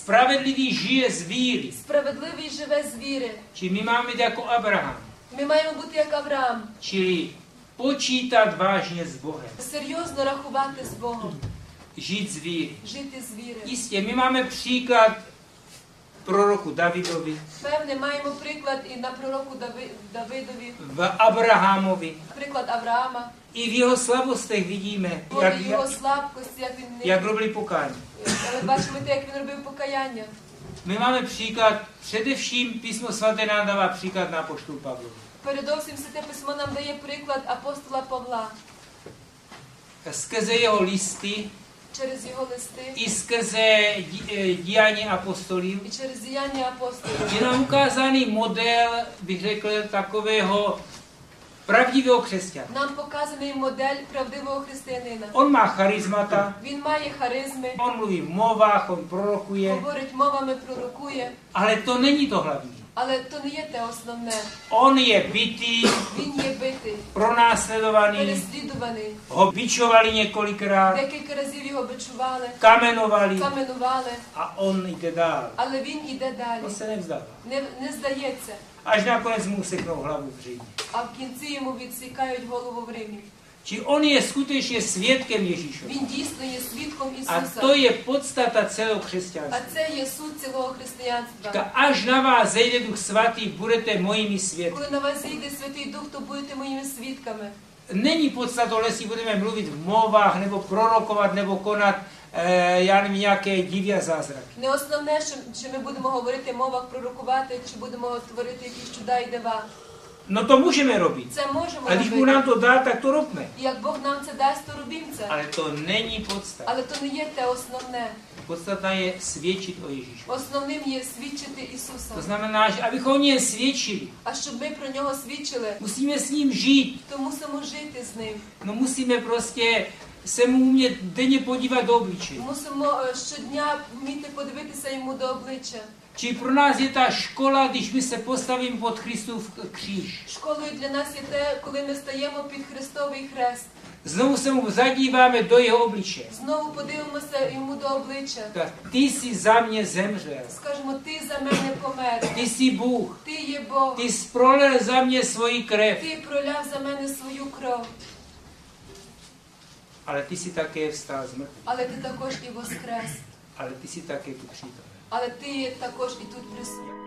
Spravedlivý žije z víry. Справедливий живе з віри. Či my máme být jako Abraham. Ми маємо бути як Авраам. Čili počítat vážně s Bohem. Серйозно рахувати з Богом. Žít z víry. Жити з віри. Jistě, my máme příklad proroku Davidovi, Певне, маємо приклад і на пророку Давидові, v Abrahamovi. приклад Авраама. I v jeho slabostech vidíme, В його слабкості, як він jak robili pokání. Але бачимо те, як він робив покаяння. My máme příklad, především písmo svaté nám dává příklad na apoštolu Pavlovi. Передовсім Святе Письмо нам дає приклад апостола Павла. Skrze jeho listy Через його листи i skrze dějání apostolů і через діяння апостолів. je nám ukázaný model, bych řekl, takového pravdivého křesťana. Нам показаний модель правдивого християнина. On má charizmata, Він має харизми, on mluví v mluvách, on prorokuje, говорить мовами, пророкує, ale to není to hlavní. але то не є те основне. On je bitý, Він є битий, pronásledovaný, переслідуваний. ho bičovali několikrát, Декілька разів його бичували, kamenovali каменували, a on jde dál. але він іде далі. On se nevzdává. Не здається. Až nakonec mu useknou hlavu v Římě. А в кінці йому відсікають голову в Римі. Či on je skutečně svědkem Ježíšova. Він дійсно є свідком A Ісуса. to je podstata celého А křesťanství. це є суть цілого християнства. Až na vás zejde Duch Svatý, budete mojimi svědky. Коли на вас зійде Святий Дух, то будете моїми свідками. Není podstatou, jestli budeme mluvit v mluvách, nebo prorokovat, nebo konat já nevím, nějaké divy a zázraky. Не основне, що ми будемо говорити в мовах, пророкувати, чи будемо творити якісь чуда і дива. No to můžeme robit. Це можемо A když mu робити. nám to dá, tak to robme. І як Бог нам це дасть, то робім це. Ale to není podstata. Але то не є те основне. Podstata je svědčit o Ježíši. Основним є свідчити Ісуса. To znamená, že abychom o něm svědčili, А щоб ми про нього свідчили, musíme s ním žít. то мусимо жити з ним. No musíme prostě se mu umět denně podívat do obličeje. Мусимо щодня вміти подивитися йому до обличчя. Či pro nás je ta škola, když my se postavíme pod Kristův kříž. Школою для нас є те, коли ми стаємо під Христовий хрест. Znovu se mu zadíváme do jeho obličeje. Знову подивимося йому до обличчя. Tak, ty jsi za mě zemřel. Скажемо, ти за мене помер. Ty jsi Bůh. Ти є Бог. Ty jsi prolil za mě svoji krev. Ти проляв за мене свою кров. Ale ty jsi také vstal z mrtvých. Але ти також і воскрес. Ale ty jsi také tu přítomen. Але ти є також і тут присутній.